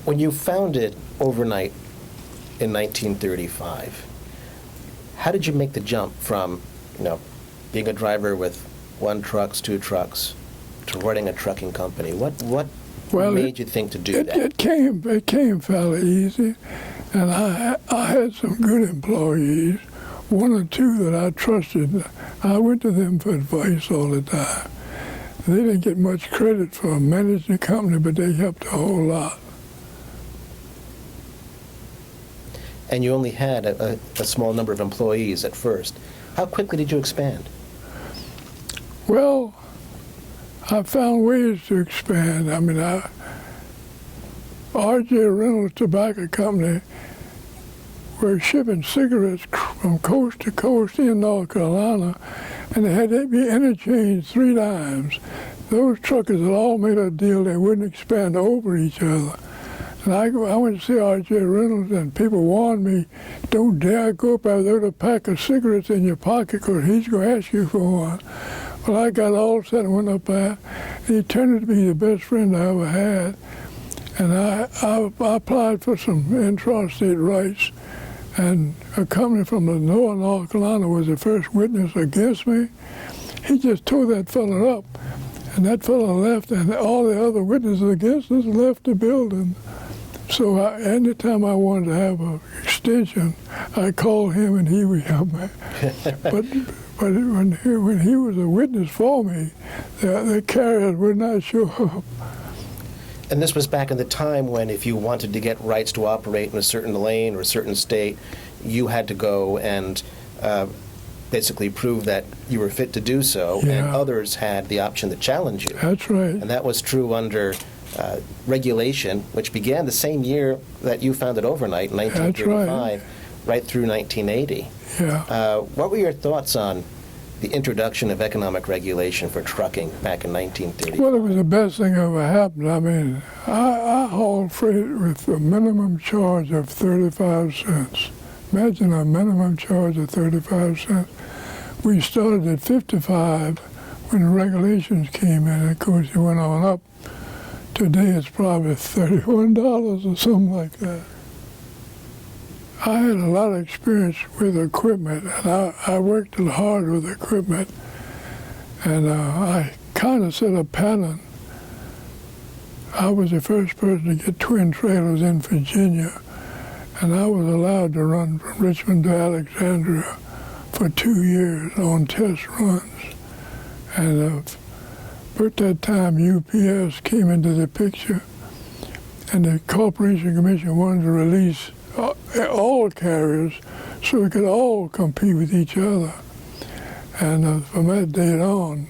When you founded Overnite in 1935, how did you make the jump from, being a driver with 1 truck, 2 trucks, to running a trucking company? What made you think to do that? It came fairly easy, and I had some good employees, 1 or 2 that I trusted. I went to them for advice all the time. They didn't get much credit for managing the company, but they helped a whole lot. And you only had a small number of employees at first. How quickly did you expand? Well, I found ways to expand. I mean, R.J. Reynolds Tobacco Company were shipping cigarettes from coast to coast in North Carolina, and they had to be interchanged 3 times. Those truckers had all made a deal they wouldn't expand over each other. And I went to see R.J. Reynolds, and people warned me, don't dare go up there with a pack of cigarettes in your pocket, because he's going to ask you for one. Well, I got all set and went up there, and he turned out to be the best friend I ever had. And I applied for some intrastate rights, and a company from the North Carolina was the first witness against me. He just tore that fella up, and that fella left, and all the other witnesses against us left the building. So anytime I wanted to have an extension, I called him and he would help me. but when he was a witness for me, the carriers would not show up. And this was back in the time when if you wanted to get rights to operate in a certain lane or a certain state, you had to go and basically prove that you were fit to do so, yeah. And others had the option to challenge you. That's right. And that was true under regulation, which began the same year that you founded Overnite in 1935, right through 1980. Yeah. What were your thoughts on the introduction of economic regulation for trucking back in 1930? Well, it was the best thing ever happened. I mean, I hauled freight with a minimum charge of 35 cents. Imagine a minimum charge of 35 cents. We started at 55 when the regulations came in, and of course it went on up. Today it's probably $31 or something like that. I had a lot of experience with equipment, and I worked hard with equipment, and I kind of set a pattern. I was the first person to get twin trailers in Virginia, and I was allowed to run from Richmond to Alexandria for 2 years on test runs. And at that time, UPS came into the picture, and the Corporation Commission wanted to release all carriers so we could all compete with each other. And from that date on,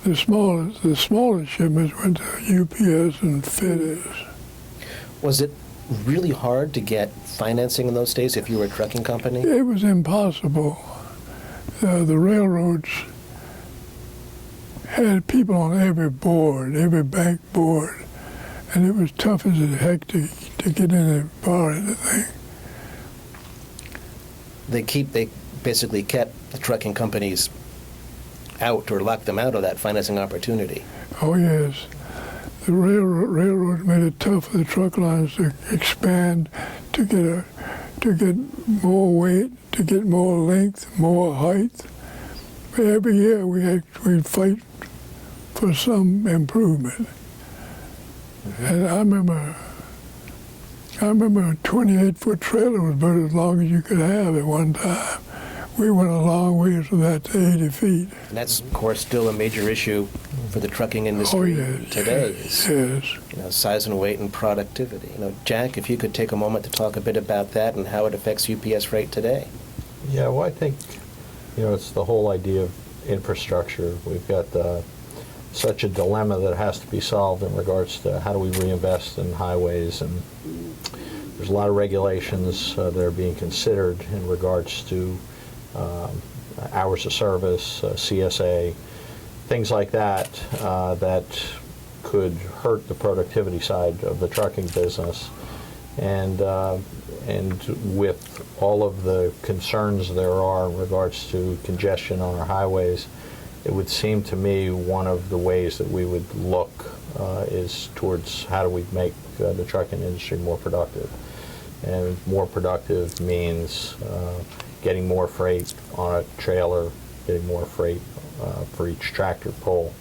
the smallest shipments went to UPS and FedEx. Was it really hard to get financing in those days if you were a trucking company? It was impossible. The railroads had people on every board, every bank board, and it was tough as heck to get in and borrow anything. They basically kept the trucking companies out or locked them out of that financing opportunity. Oh yes, the railroad made it tough for the truck lines to expand, to get more weight, to get more length, more height. Every year we'd fight for some improvement. Mm-hmm. And I remember a 28-foot trailer was about as long as you could have at one time. We went a long ways from that to 80 feet. And that's, of course, still a major issue for the trucking industry today. Yes. Size and weight and productivity. Jack, if you could take a moment to talk a bit about that and how it affects UPS Freight today. Yeah, well, I think, it's the whole idea of infrastructure. We've got such a dilemma that has to be solved in regards to how do we reinvest in highways, and there's a lot of regulations that are being considered in regards to hours of service, CSA, things like that that could hurt the productivity side of the trucking business. And with all of the concerns there are in regards to congestion on our highways, it would seem to me one of the ways that we would look is towards how do we make the trucking industry more productive. And more productive means getting more freight on a trailer, getting more freight for each tractor pull.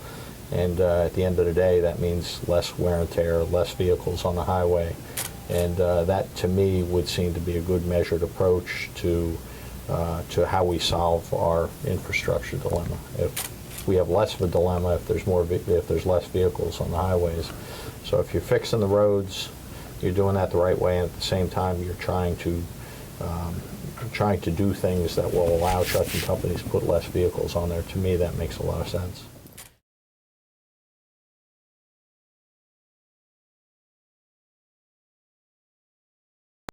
And at the end of the day, that means less wear and tear, less vehicles on the highway. And that, to me, would seem to be a good measured approach to how we solve our infrastructure dilemma. If we have less of a dilemma, if there's less vehicles on the highways. So if you're fixing the roads, you're doing that the right way, and at the same time, you're trying to do things that will allow trucking companies to put less vehicles on there. To me, that makes a lot of sense.